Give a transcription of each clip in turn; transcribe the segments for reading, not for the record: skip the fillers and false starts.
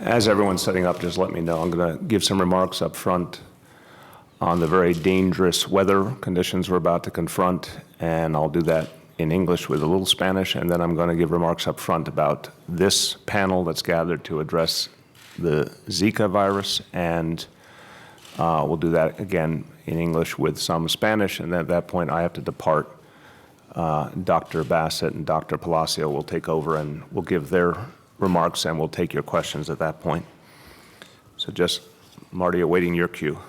As everyone's setting up, just let me know. I'm going to give some remarks up front on the very dangerous weather conditions we're about to confront, and I'll do that in English with a little Spanish, and then I'm going to give remarks up front about this panel that's gathered to address the Zika virus, and we'll do that again in English with some Spanish, and then at that point I have to depart. Dr. Bassett and Dr. Blasio will take over and will give their remarks, and we'll take your questions at that point. So just, Marty, awaiting your cue.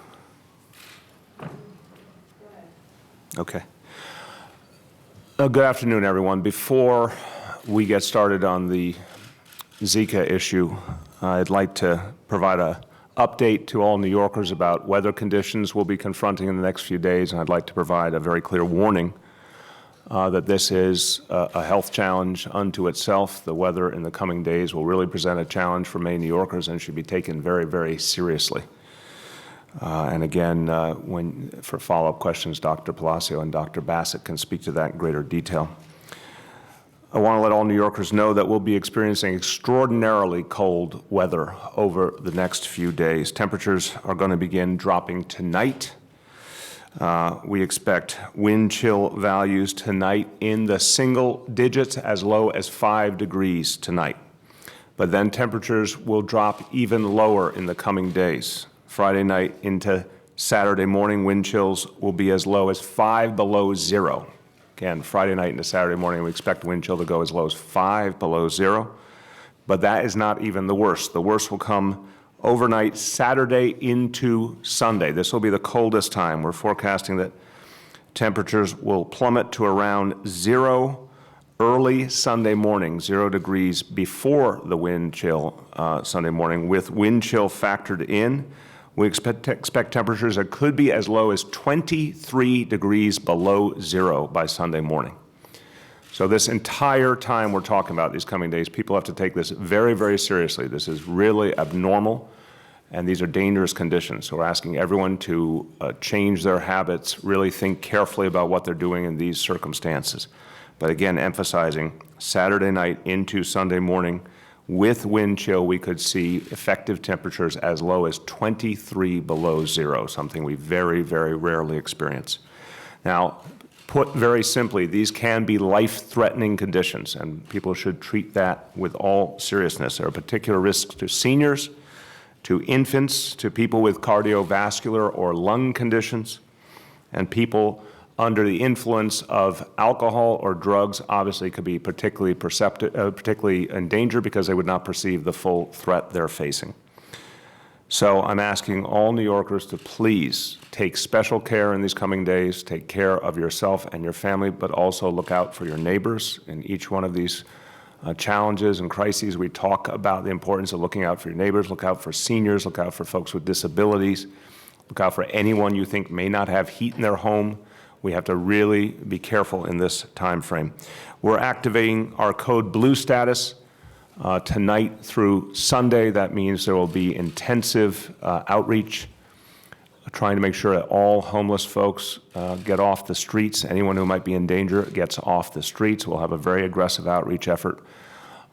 Okay. Good afternoon, everyone. Before we get started on the Zika issue, I'd like to provide an update to all New Yorkers about weather conditions we'll be confronting in the next few days, and I'd like to provide a very clear warning that this is a health challenge unto itself. The weather in the coming days will really present a challenge for many New Yorkers and should be taken very, very seriously. And again, for follow-up questions, Dr. Blasio and Dr. Bassett can speak to that in greater detail. I want to let all New Yorkers know that we'll be experiencing extraordinarily cold weather over the next few days. Temperatures are going to begin dropping tonight. We expect wind chill values tonight in the single digits, as low as 5 degrees tonight. But then temperatures will drop even lower in the coming days. Friday night into Saturday morning, wind chills will be as low as 5 below zero. Again, Friday night into Saturday morning, we expect wind chill to go as low as 5 below zero. But that is not even the worst. The worst will come overnight Saturday into Sunday. This will be the coldest time. We're forecasting that temperatures will plummet to around zero early Sunday morning, 0 degrees before the wind chill Sunday morning. With wind chill factored in, we expect temperatures that could be as low as 23 degrees below zero by Sunday morning. So this entire time we're talking about these coming days, people have to take this very, very seriously. This is really abnormal, and these are dangerous conditions. So we're asking everyone to change their habits, really think carefully about what they're doing in these circumstances. But again, emphasizing Saturday night into Sunday morning, with wind chill, we could see effective temperatures as low as 23 below zero, something we very, very rarely experience. Now, put very simply, these can be life-threatening conditions, and people should treat that with all seriousness. There are particular risks to seniors, to infants, to people with cardiovascular or lung conditions, and people under the influence of alcohol or drugs obviously could be particularly in danger because they would not perceive the full threat they're facing. So I'm asking all New Yorkers to please take special care in these coming days, take care of yourself and your family, but also look out for your neighbors in each one of these challenges and crises. We talk about the importance of looking out for your neighbors, look out for seniors, look out for folks with disabilities, look out for anyone you think may not have heat in their home. We have to really be careful in this time frame. We're activating our Code Blue status tonight through Sunday. That means there will be intensive outreach, trying to make sure that all homeless folks get off the streets. Anyone who might be in danger gets off the streets. We'll have a very aggressive outreach effort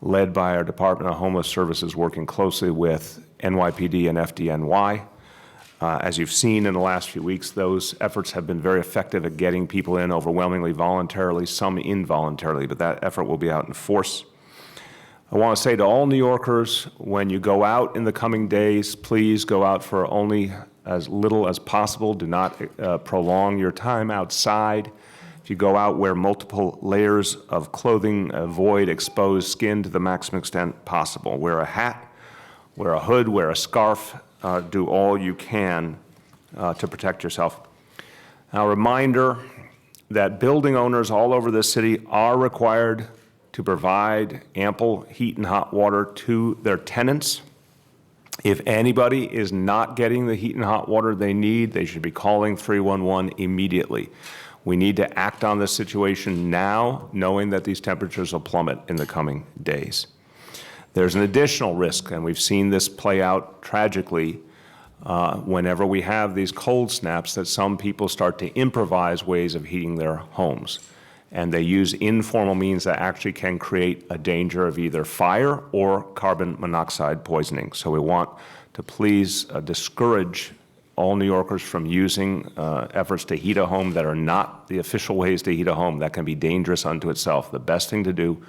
led by our Department of Homeless Services, working closely with NYPD and FDNY. As you've seen in the last few weeks, those efforts have been very effective at getting people in, overwhelmingly voluntarily, some involuntarily, but that effort will be out in force. I want to say to all New Yorkers, when you go out in the coming days, please go out for only as little as possible. Do not prolong your time outside. If you go out, wear multiple layers of clothing, avoid exposed skin to the maximum extent possible. Wear a hat, wear a hood, wear a scarf. Do all you can to protect yourself. Now, a reminder that building owners all over this city are required to provide ample heat and hot water to their tenants. If anybody is not getting the heat and hot water they need, they should be calling 311 immediately. We need to act on this situation now, knowing that these temperatures will plummet in the coming days. There's an additional risk, and we've seen this play out tragically whenever we have these cold snaps, that some people start to improvise ways of heating their homes. and they use informal means that actually can create a danger of either fire or carbon monoxide poisoning. So we want to please discourage all New Yorkers from using efforts to heat a home that are not the official ways to heat a home. That can be dangerous unto itself. The best thing to do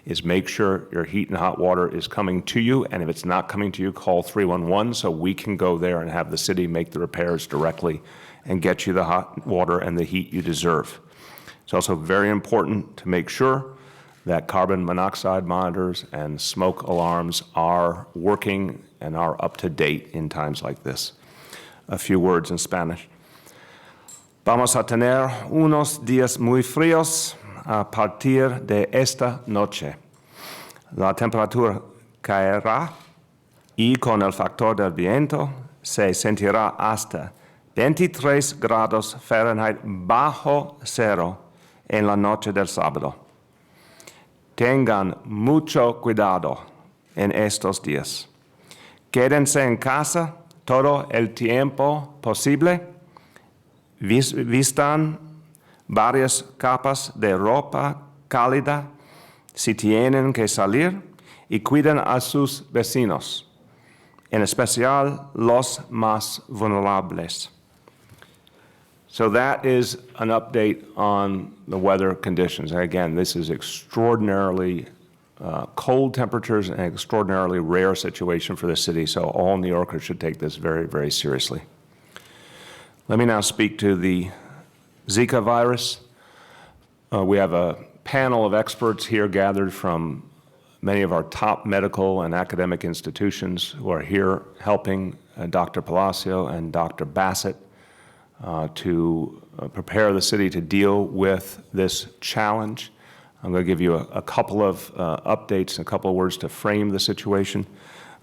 is make sure your heat and hot water is coming to you, and if it's not coming to you, call 311 so we can go there and have the city make the repairs directly and get you the hot water and the heat you deserve. It's also very important to make sure that carbon monoxide monitors and smoke alarms are working and are up to date in times like this. A few words in Spanish. Vamos a tener unos días muy fríos a partir de esta noche. La temperatura caerá y con el factor del viento se sentirá hasta 23 grados Fahrenheit bajo cero en la noche del sábado. Tengan mucho cuidado en estos días. Quédense en casa todo el tiempo posible. Vistan varias capas de ropa cálida si tienen que salir y cuiden a sus vecinos, en especial los más vulnerables. So that is an update on the weather conditions. And again, this is extraordinarily cold temperatures and an extraordinarily rare situation for the city, so all New Yorkers should take this very, very seriously. Let me now speak to the Zika virus. We have a panel of experts here gathered from many of our top medical and academic institutions who are here helping Dr. Blasio and Dr. Bassett to prepare the city to deal with this challenge. I'm going to give you a couple of updates and a couple of words to frame the situation,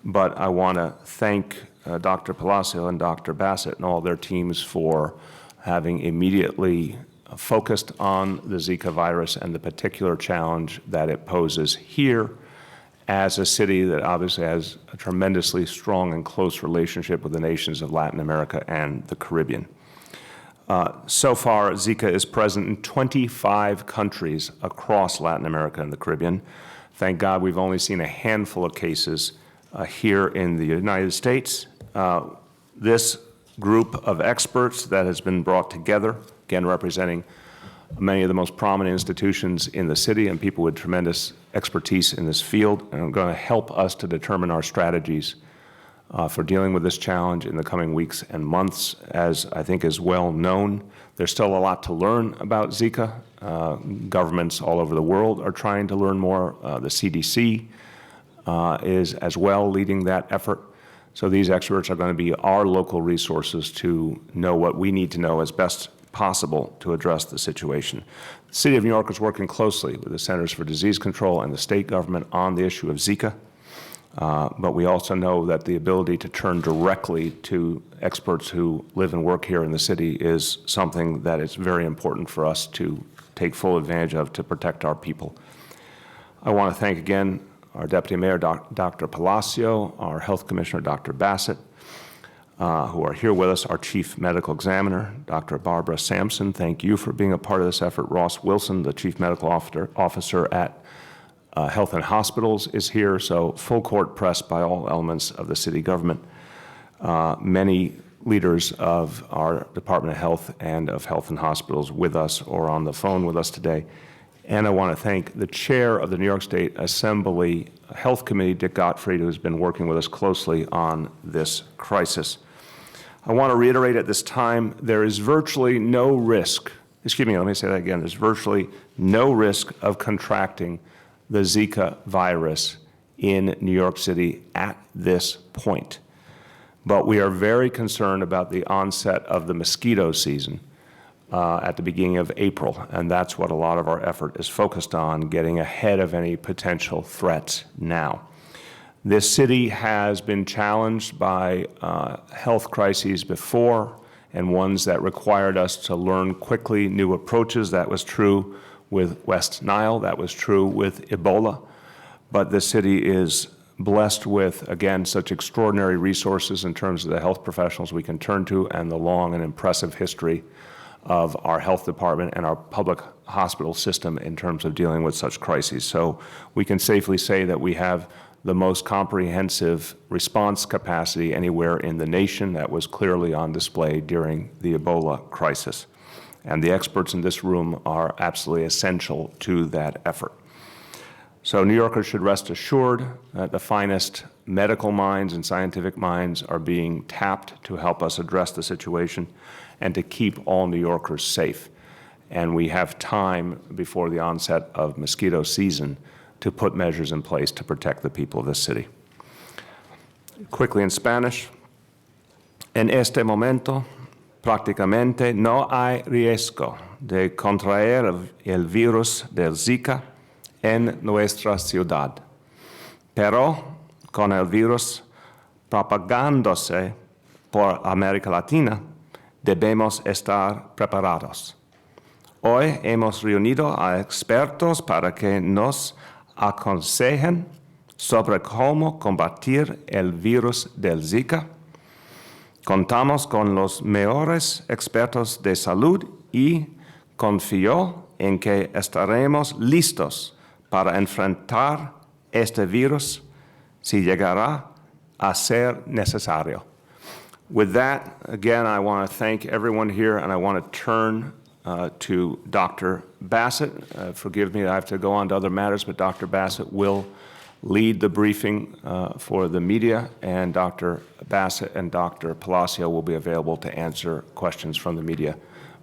but I want to thank Dr. Blasio and Dr. Bassett and all their teams for having immediately focused on the Zika virus and the particular challenge that it poses here as a city that obviously has a tremendously strong and close relationship with the nations of Latin America and the Caribbean. So far, Zika is present in 25 countries across Latin America and the Caribbean. Thank God we've only seen a handful of cases here in the United States. This group of experts that has been brought together, again representing many of the most prominent institutions in the city and people with tremendous expertise in this field, and are going to help us to determine our strategies for dealing with this challenge in the coming weeks and months. As I think is well known, there's still a lot to learn about Zika. Governments all over the world are trying to learn more. The CDC is as well leading that effort. So these experts are going to be our local resources to know what we need to know as best possible to address the situation. The City of New York is working closely with the Centers for Disease Control and the state government on the issue of Zika. But we also know that the ability to turn directly to experts who live and work here in the city is something that is very important for us to take full advantage of to protect our people. I want to thank again our Deputy Mayor, Dr. Blasio, our Health Commissioner, Dr. Bassett, who are here with us, our Chief Medical Examiner, Dr. Barbara Sampson. Thank you for being a part of this effort. Ross Wilson, the Chief Medical Officer at Health and Hospitals, is here, so full court press by all elements of the city government. Many leaders of our Department of Health and of Health and Hospitals with us or on the phone with us today. And I want to thank the chair of the New York State Assembly Health Committee, Dick Gottfried, who has been working with us closely on this crisis. I want to reiterate at this time, there is virtually no risk, excuse me, let me say that again, there's virtually no risk of contracting the Zika virus in New York City at this point. But we are very concerned about the onset of the mosquito season at the beginning of April, and that's what a lot of our effort is focused on, getting ahead of any potential threats now. This city has been challenged by health crises before, and ones that required us to learn quickly new approaches. That was true with West Nile, that was true with Ebola, but the city is blessed with, again, such extraordinary resources in terms of the health professionals we can turn to and the long and impressive history of our health department and our public hospital system in terms of dealing with such crises. So we can safely say that we have the most comprehensive response capacity anywhere in the nation. That was clearly on display during the Ebola crisis. And the experts in this room are absolutely essential to that effort. So New Yorkers should rest assured that the finest medical minds and scientific minds are being tapped to help us address the situation and to keep all New Yorkers safe. And we have time before the onset of mosquito season to put measures in place to protect the people of this city. Quickly in Spanish. En este momento, prácticamente no hay riesgo de contraer el virus del Zika en nuestra ciudad. Pero con el virus propagándose por América Latina, debemos estar preparados. Hoy hemos reunido a expertos para que nos aconsejen sobre cómo combatir el virus del Zika. Contamos con los mejores expertos de salud y confío en que estaremos listos para enfrentar este virus si llegará a ser necesario. With that, again, I want to thank everyone here, and I want to turn to Dr. Bassett. Forgive me, I have to go on to other matters, but Dr. Bassett will lead the briefing for the media, and Dr. Bassett and Dr. Blasio will be available to answer questions from the media,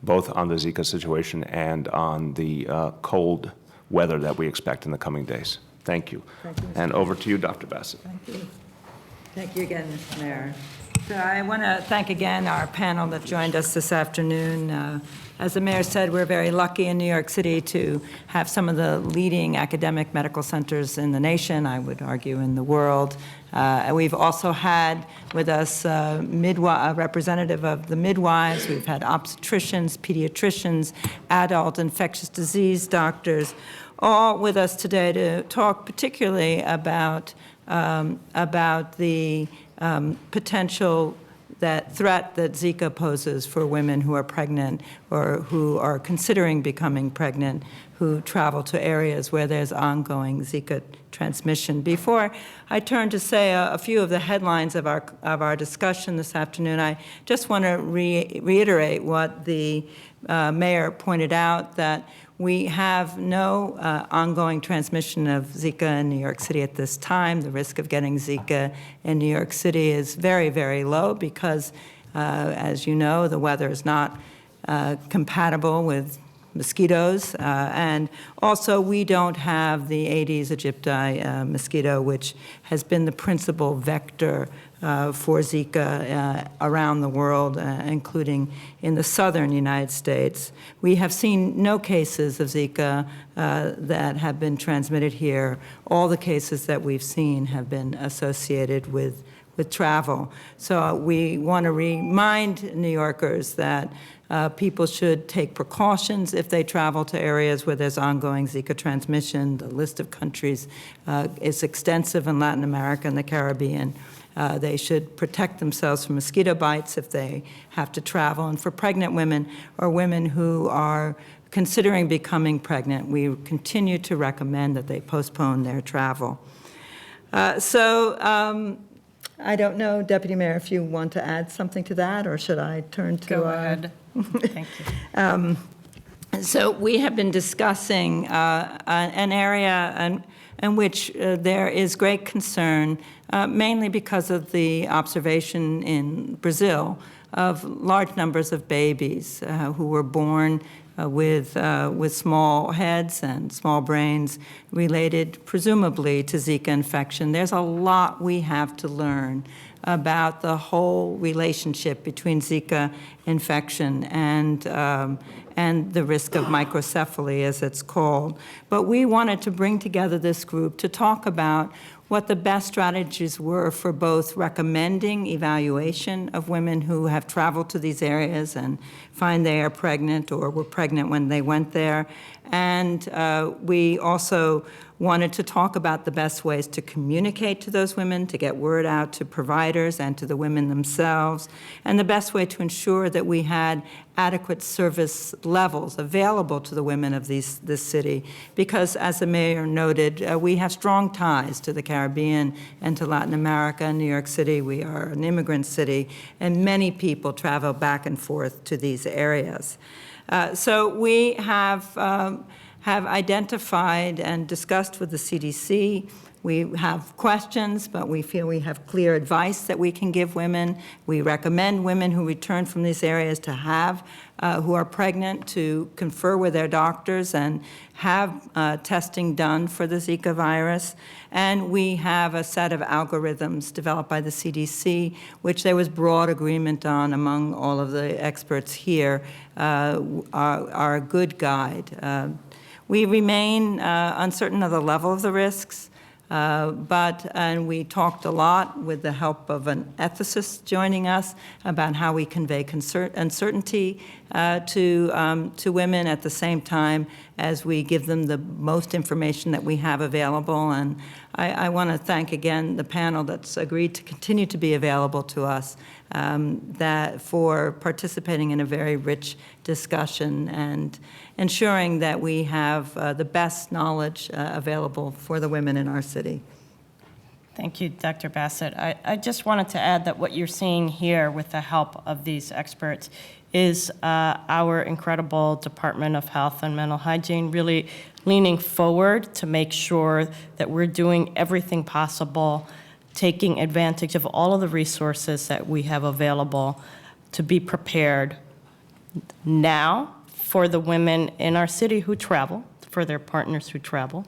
both on the Zika situation and on the cold weather that we expect in the coming days. Thank you. Thank you, Mr. And over to you, Dr. Bassett. Thank you. Thank you again, Mr. Mayor. So I want to thank again our panel that joined us this afternoon. As the mayor said, we're very lucky in New York City to have some of the leading academic medical centers in the nation, I would argue in the world. We've also had with us a representative of the midwives. We've had obstetricians, pediatricians, adult infectious disease doctors, all with us today to talk particularly about the potential threat that Zika poses for women who are pregnant or who are considering becoming pregnant, who travel to areas where there's ongoing Zika transmission. Before I turn to say a few of the headlines of our discussion this afternoon, I just want to reiterate what the mayor pointed out, that we have no ongoing transmission of Zika in New York City at this time. The risk of getting Zika in New York City is very, very low because, as you know, the weather is not compatible with mosquitoes. And also, we don't have the Aedes aegypti mosquito, which has been the principal vector for Zika around the world, including in the southern United States. We have seen no cases of Zika that have been transmitted here. All the cases that we've seen have been associated with travel. So we want to remind New Yorkers that people should take precautions if they travel to areas where there's ongoing Zika transmission. The list of countries is extensive in Latin America and the Caribbean. They should protect themselves from mosquito bites if they have to travel. And for pregnant women or women who are considering becoming pregnant, we continue to recommend that they postpone their travel. I don't know, Deputy Mayor, if you want to add something to that, or should I turn to... Go ahead. Thank you. So we have been discussing an area in which there is great concern, mainly because of the observation in Brazil of large numbers of babies who were born with small heads and small brains related presumably to Zika infection. There's a lot we have to learn about the whole relationship between Zika infection and the risk of microcephaly, as it's called. But we wanted to bring together this group to talk about what the best strategies were for both recommending evaluation of women who have traveled to these areas and find they are pregnant or were pregnant when they went there. And we also wanted to talk about the best ways to communicate to those women, to get word out to providers and to the women themselves, and the best way to ensure that we had adequate service levels available to the women of this city. Because, as the mayor noted, we have strong ties to the Caribbean and to Latin America. In New York City, we are an immigrant city, and many people travel back and forth to these areas. So we have identified and discussed with the CDC. We have questions, but we feel we have clear advice that we can give women. We recommend women who return from these areas to have, who are pregnant, to confer with their doctors and have testing done for the Zika virus. And we have a set of algorithms developed by the CDC, which there was broad agreement on among all of the experts here, are a good guide. We remain uncertain of the level of the risks. And we talked a lot with the help of an ethicist joining us about how we convey uncertainty to women at the same time as we give them the most information that we have available. And I want to thank again the panel that's agreed to continue to be available to us, that for participating in a very rich discussion and ensuring that we have the best knowledge available for the women in our city. Thank you, Dr. Bassett. I just wanted to add that what you're seeing here with the help of these experts is our incredible Department of Health and Mental Hygiene really leaning forward to make sure that we're doing everything possible, taking advantage of all of the resources that we have available to be prepared now for the women in our city who travel, for their partners who travel,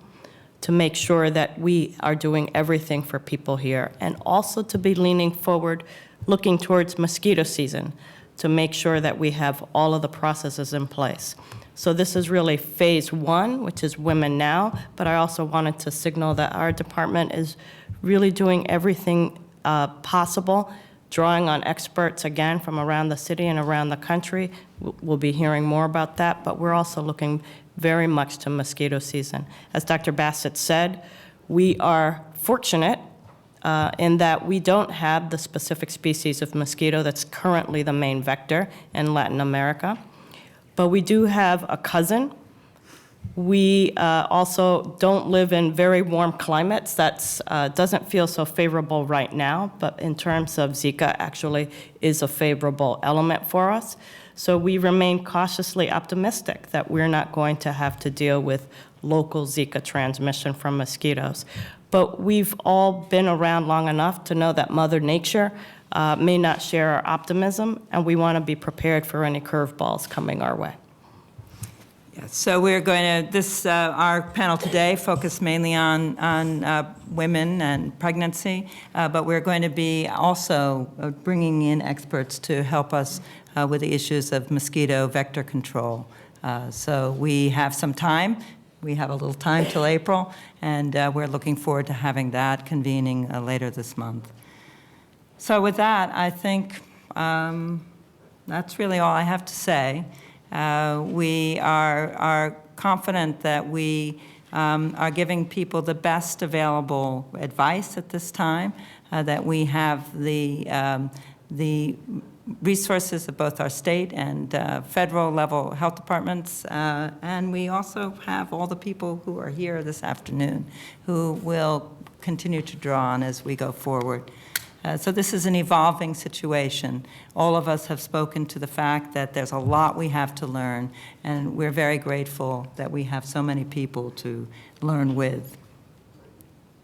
to make sure that we are doing everything for people here, and also to be leaning forward, looking towards mosquito season, to make sure that we have all of the processes in place. So this is really phase one, which is Women Now, but I also wanted to signal that our department is really doing everything possible, drawing on experts, again, from around the city and around the country. We'll be hearing more about that, but we're also looking very much to mosquito season. As Dr. Bassett said, we are fortunate in that we don't have the specific species of mosquito that's currently the main vector in Latin America, but we do have a cousin. We also don't live in very warm climates. That doesn't feel so favorable right now, but in terms of Zika, actually is a favorable element for us. So we remain cautiously optimistic that we're not going to have to deal with local Zika transmission from mosquitoes. But we've all been around long enough to know that Mother Nature may not share our optimism, and we want to be prepared for any curveballs coming our way. So we're going to, our panel today focused mainly on women and pregnancy, but we're going to be also bringing in experts to help us with the issues of mosquito vector control. So we have some time. We have a little time till April, and we're looking forward to having that convening later this month. So with that, I think that's really all I have to say. We are confident that we are giving people the best available advice at this time, that we have the resources of both our state and federal level health departments, and we also have all the people who are here this afternoon who will continue to draw on as we go forward. So this is an evolving situation. All of us have spoken to the fact that there's a lot we have to learn, and we're very grateful that we have so many people to learn with.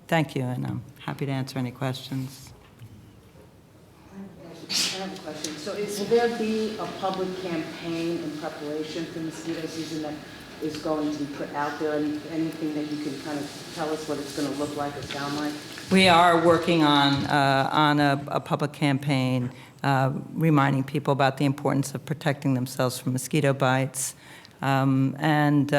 Thank you, and I'm happy to answer any questions. I have a question. So will there be a public campaign in preparation for mosquito season that is going to be put out there? Anything that you can kind of tell us what it's going to look like or sound like? We are working on a public campaign reminding people about the importance of protecting themselves from mosquito bites. And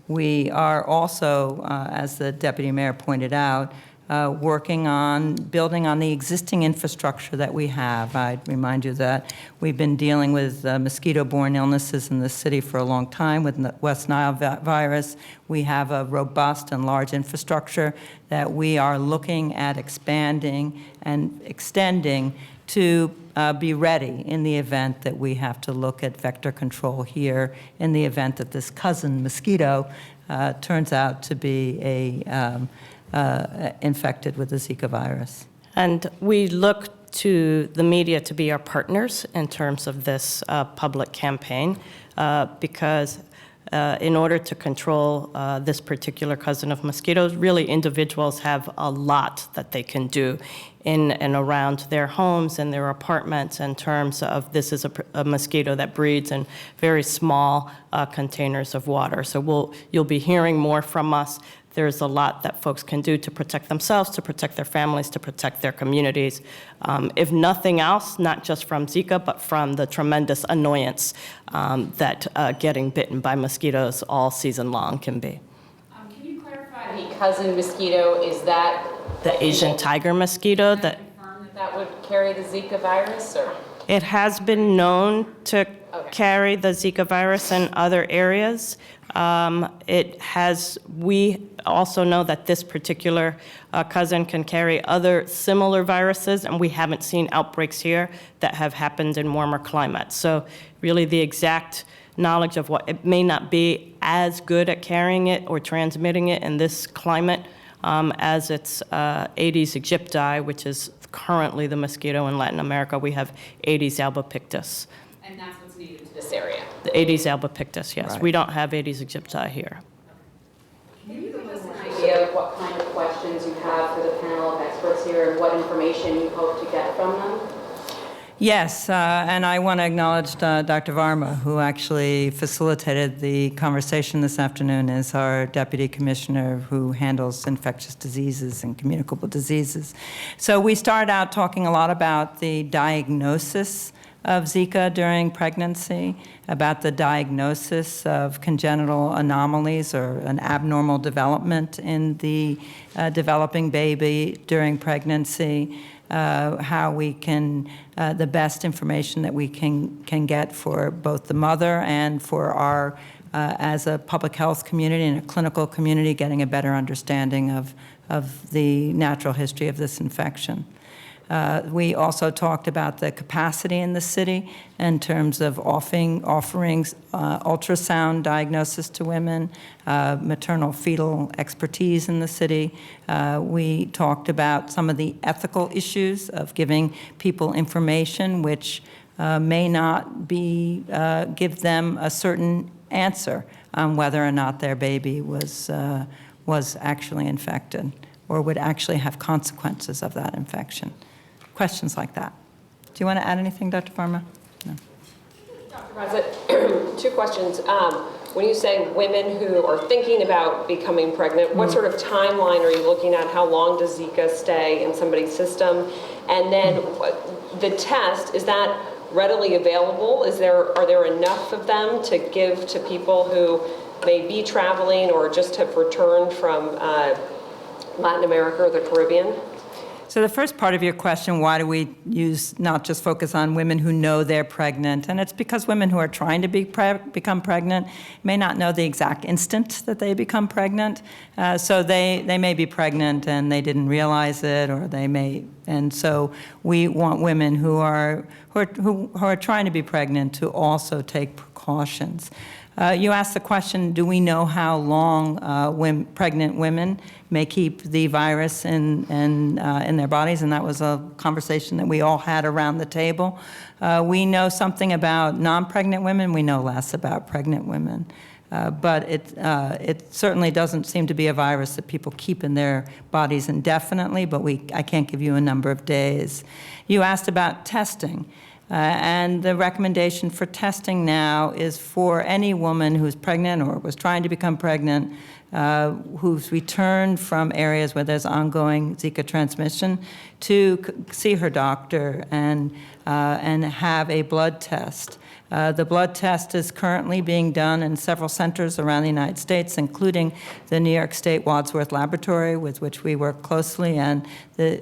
we are also, as the deputy mayor pointed out, working on building on the existing infrastructure that we have. I'd remind you that we've been dealing with mosquito-borne illnesses in the city for a long time with the West Nile virus. We have a robust and large infrastructure that we are looking at expanding and extending to be ready in the event that we have to look at vector control here, in the event that this cousin mosquito turns out to be infected with the Zika virus. And we look to the media to be our partners in terms of this public campaign because in order to control this particular cousin of mosquitoes, really individuals have a lot that they can do in and around their homes and their apartments in terms of this is a mosquito that breeds in very small containers of water. So you'll be hearing more from us. There's a lot that folks can do to protect themselves, to protect their families, to protect their communities. If nothing else, not just from Zika, but from the tremendous annoyance that getting bitten by mosquitoes all season long can be. Can you clarify the cousin mosquito, is that The Asian tiger mosquito that confirmed that would carry the Zika virus, or? it has been known to carry the Zika virus in other areas. We also know that this particular cousin can carry other similar viruses, and we haven't seen outbreaks here that have happened in warmer climates. So really the exact knowledge of what, it may not be as good at carrying it or transmitting it in this climate as its Aedes aegypti, which is currently the mosquito in Latin America. We have Aedes albopictus. And that's what's needed to this area? The Aedes albopictus, yes. Right. We don't have Aedes aegypti here. Can you give us an idea of what kind of questions you have for the panel of experts here and what information you hope to get from them? Yes, and I want to acknowledge Dr. Varma, who actually facilitated the conversation this afternoon as our Deputy Commissioner who handles infectious diseases and communicable diseases. So we started out talking a lot about the diagnosis of Zika during pregnancy, about the diagnosis of congenital anomalies or an abnormal development in the developing baby during pregnancy, how we can, the best information that we can get for both the mother and for our, as a public health community and a clinical community, getting a better understanding of the natural history of this infection. We also talked about the capacity in the city in terms of offering ultrasound diagnosis to women, maternal fetal expertise in the city. We talked about some of the ethical issues of giving people information which may not be give them a certain answer on whether or not their baby was actually infected or would actually have consequences of that infection. Questions like that. Do you want to add anything, Dr. Varma? No. Dr. Bassett, two questions. When you say women who are thinking about becoming pregnant, what sort of timeline are you looking at? How long does Zika stay in somebody's system? And then the test, is that readily available? Are there enough of them to give to people who may be traveling or just have returned from Latin America or the Caribbean? So the first part of your question, why do we not just focus on women who know they're pregnant? And it's because women who are trying to become pregnant may not know the exact instant that they become pregnant. So they may be pregnant and they didn't realize it, or they may. And so we want women who are trying to be pregnant to also take precautions. You asked the question, do we know how long pregnant women may keep the virus in their bodies? And that was a conversation that we all had around the table. We know something about non-pregnant women. We know less about pregnant women. But it certainly doesn't seem to be a virus that people keep in their bodies indefinitely, but I can't give you a number of days. You asked about testing. And the recommendation for testing now is for any woman who's pregnant or was trying to become pregnant who's returned from areas where there's ongoing Zika transmission to see her doctor and have a blood test. The blood test is currently being done in several centers around the United States, including the New York State Wadsworth Laboratory, with which we work closely, and the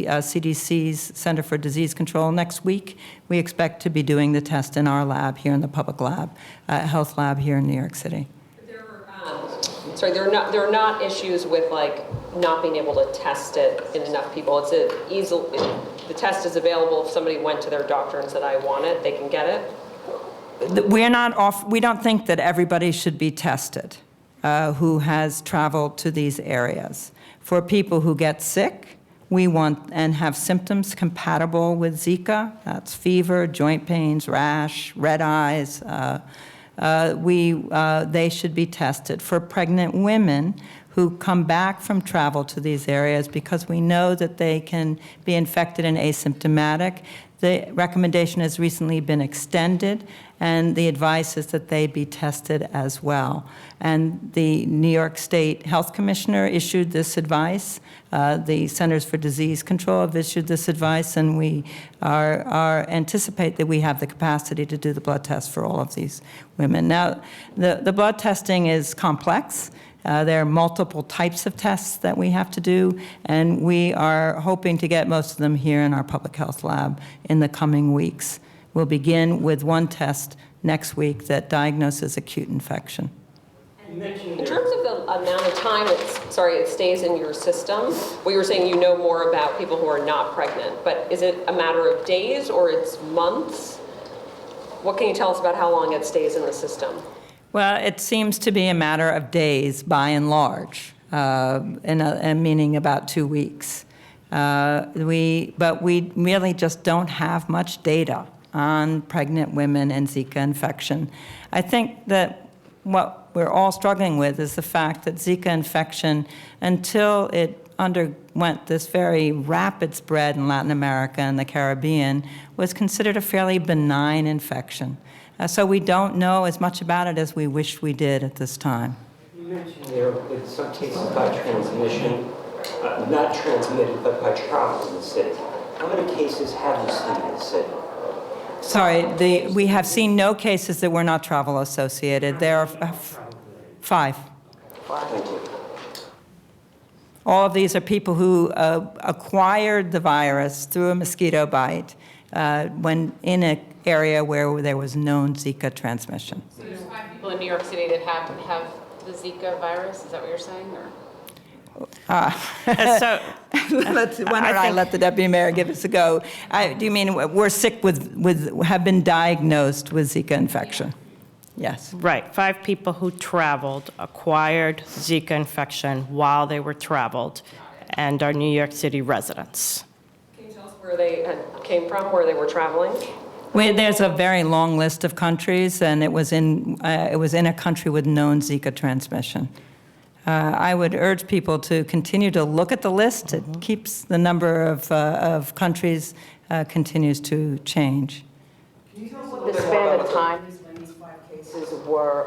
CDC's Center for Disease Control. Next week, we expect to be doing the test in our lab here in the public lab, health lab here in New York City. Sorry, there are not issues with like not being able to test it in enough people. The test is available if somebody went to their doctor and said, I want it, they can get it. We don't think that everybody should be tested who has traveled to these areas. For people who get sick, we want and have symptoms compatible with Zika. That's fever, joint pains, rash, red eyes. They should be tested. For pregnant women who come back from travel to these areas, because we know that they can be infected and asymptomatic, the recommendation has recently been extended, and the advice is that they be tested as well. And the New York State Health Commissioner issued this advice. The Centers for Disease Control have issued this advice, and we anticipate that we have the capacity to do the blood test for all of these women. Now, the blood testing is complex. There are multiple types of tests that we have to do, and we are hoping to get most of them here in our public health lab in the coming weeks. We'll begin with one test next week that diagnoses acute infection. In terms of the amount of time it stays in your system, you were saying you know more about people who are not pregnant, but is it a matter of days or it's months? What can you tell us about how long it stays in the system? Well, it seems to be a matter of days by and large, and meaning about 2 weeks. But we really just don't have much data on pregnant women and Zika infection. I think that what we're all struggling with is the fact that Zika infection, until it underwent this very rapid spread in Latin America and the Caribbean, was considered a fairly benign infection. So we don't know as much about it as we wish we did at this time. You mentioned there in some cases by transmission, not transmitted, but by travel in the city. How many cases have you seen in the city? Sorry, we have seen no cases that were not travel associated. There are 5. Thank you. All of these are people who acquired the virus through a mosquito bite when in an area where there was known Zika transmission. So there's 5 people in New York City that have the Zika virus, is that what you're saying? Or? So Why don't I let the deputy mayor give us a go? Do you mean we're sick have been diagnosed with Zika infection? Yes. Right, 5 people who traveled, acquired Zika infection while they were traveled, and are New York City residents. Can you tell us where they came from, where they were traveling? There's a very long list of countries, and it was in a country with known Zika transmission. I would urge people to continue to look at the list. It keeps the number of countries continues to change. Can you tell us a little bit more about the time when these 5 cases were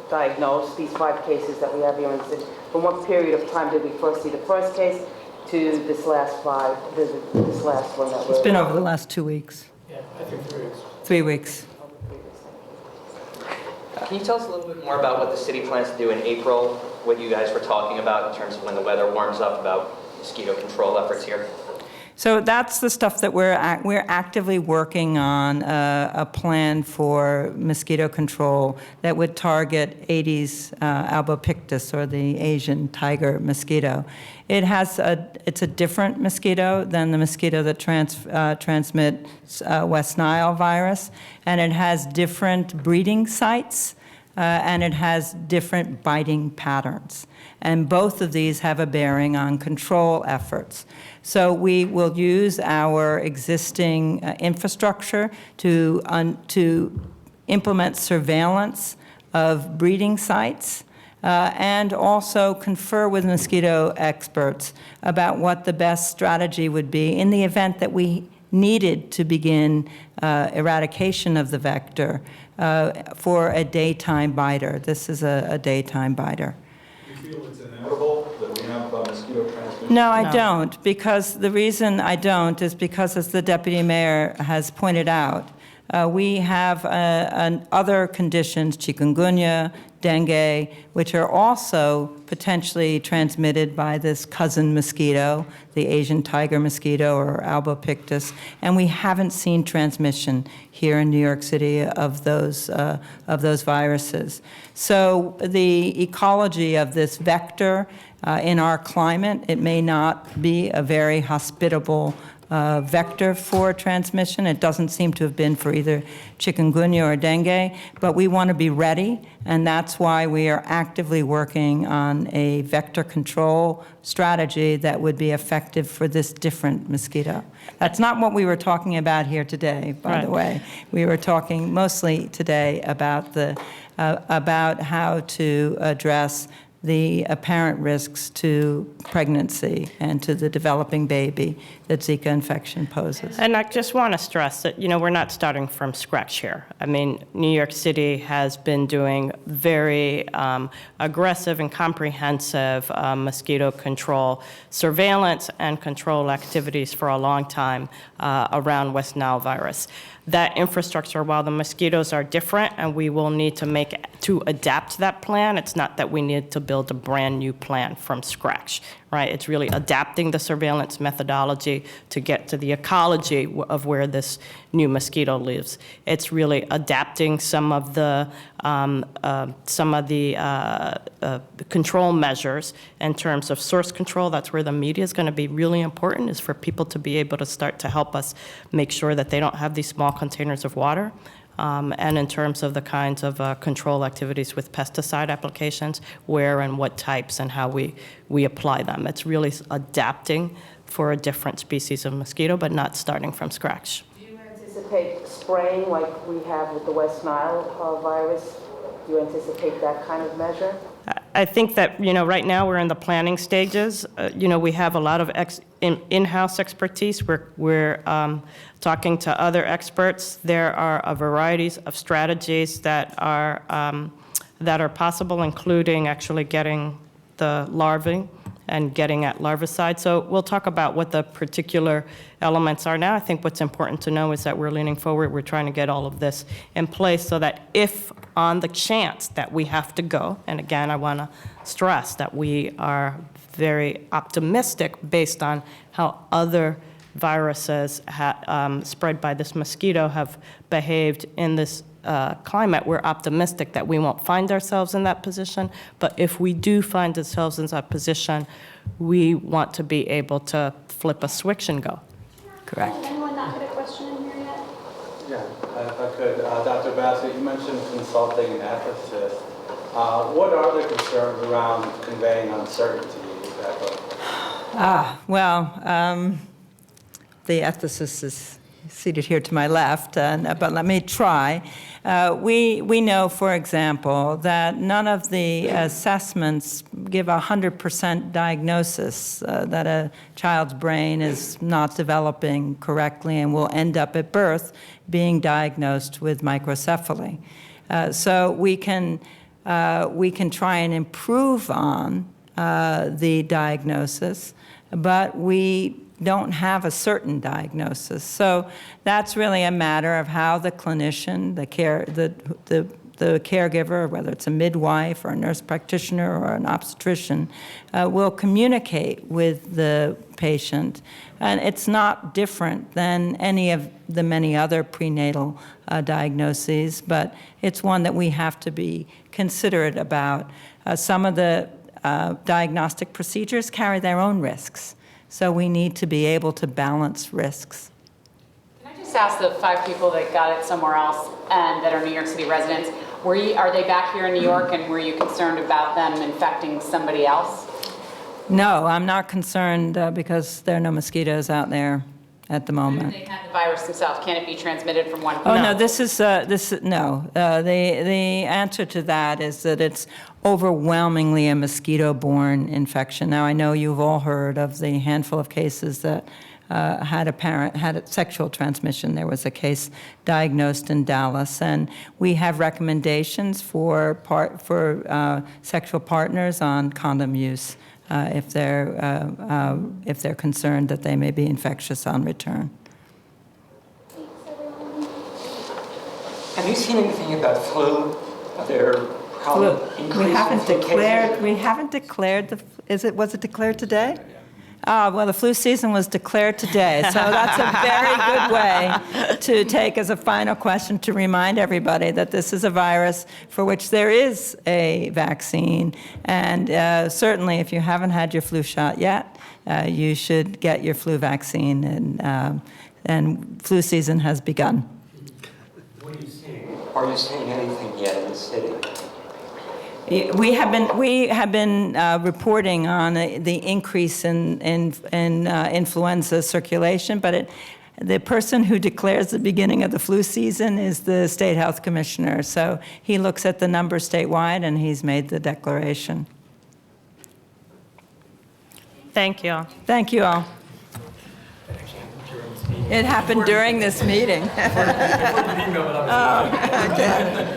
diagnosed, these 5 cases that we have here in the city? From what period of time did we first see the first case to this last one that It's been over the last 2 weeks. Yeah, I think 3 weeks. 3 weeks. Can you tell us a little bit more about what the city plans to do in April, what you guys were talking about in terms of when the weather warms up, about mosquito control efforts here? So that's the stuff that we're actively working on, a plan for mosquito control that would target Aedes albopictus, or the Asian tiger mosquito. It's a different mosquito than the mosquito that transmits West Nile virus, and it has different breeding sites, and it has different biting patterns. And both of these have a bearing on control efforts. So we will use our existing infrastructure to implement surveillance of breeding sites, and also confer with mosquito experts about what the best strategy would be in the event that we needed to begin eradication of the vector for a daytime biter. This is a daytime biter. Do you feel it's inevitable that we have mosquito transmission? No, I don't, because the reason I don't is because, as the deputy mayor has pointed out, we have other conditions, chikungunya, dengue, which are also potentially transmitted by this cousin mosquito, the Asian tiger mosquito or albopictus, and we haven't seen transmission here in New York City of those viruses. So the ecology of this vector in our climate, it may not be a very hospitable vector for transmission. It doesn't seem to have been for either chikungunya or dengue, but we want to be ready, and that's why we are actively working on a vector control strategy that would be effective for this different mosquito. That's not what we were talking about here today, by the way. We were talking mostly today about about how to address the apparent risks to pregnancy and to the developing baby that Zika infection poses. And I just want to stress that, we're not starting from scratch here. I mean, New York City has been doing very aggressive and comprehensive mosquito control surveillance and control activities for a long time around West Nile virus. That infrastructure, while the mosquitoes are different and we will need to adapt that plan, it's not that we need to build a brand new plan from scratch, right? It's really adapting the surveillance methodology to get to the ecology of where this new mosquito lives. It's really adapting some of the control measures in terms of source control. That's where the media is going to be really important, is for people to be able to start to help us make sure that they don't have these small containers of water. And in terms of the kinds of control activities with pesticide applications, where and what types and how we apply them. It's really adapting for a different species of mosquito, but not starting from scratch. Do you anticipate spraying like we have with the West Nile virus? Do you anticipate that kind of measure? I think that, right now we're in the planning stages. We have a lot of in-house expertise. We're talking to other experts. There are a variety of strategies that are possible, including actually getting the larvae and getting at larvicide. So we'll talk about what the particular elements are now. I think what's important to know is that we're leaning forward. We're trying to get all of this in place so that if on the chance that we have to go, and again, I want to stress that we are very optimistic based on how other viruses spread by this mosquito have behaved in this climate. We're optimistic that we won't find ourselves in that position, but if we do find ourselves in that position, we want to be able to flip a switch and go. Correct. Anyone not get a question in here yet? Yeah, if I could. Dr. Blasio, you mentioned consulting and ethicists. What are the concerns around conveying uncertainty? The ethicist is seated here to my left, but let me try. We know, for example, that none of the assessments give 100% diagnosis that a child's brain is not developing correctly and will end up at birth being diagnosed with microcephaly. So we can try and improve on the diagnosis, but we don't have a certain diagnosis. So that's really a matter of how the clinician, the caregiver, whether it's a midwife or a nurse practitioner or an obstetrician, will communicate with the patient. And it's not different than any of the many other prenatal diagnoses, but it's one that we have to be considerate about. Some of the diagnostic procedures carry their own risks. So we need to be able to balance risks. Can I just ask the 5 people that got it somewhere else and that are New York City residents, are they back here in New York, and were you concerned about them infecting somebody else? No, I'm not concerned because there are no mosquitoes out there at the moment. They have the virus themselves, can it be transmitted from one Oh, person? no, no. The answer to that is that it's overwhelmingly a mosquito-borne infection. Now, I know you've all heard of the handful of cases that had a sexual transmission. There was a case diagnosed in Dallas, and we have recommendations for sexual partners on condom use if they're concerned that they may be infectious on return. Have you seen anything about flu? Are there probably We haven't increasing cases? declared was it declared today? Well, the flu season was declared today, so that's a very good way to take as a final question to remind everybody that this is a virus for which there is a vaccine, and certainly if you haven't had your flu shot yet, you should get your flu vaccine, and flu season has begun. What are you seeing? Are you seeing anything yet in the city? We have been reporting on the increase in influenza circulation, but the person who declares the beginning of the flu season is the state health commissioner. So he looks at the numbers statewide, and he's made the declaration. Thank you all. Thank you all. It happened during this meeting. Oh, okay.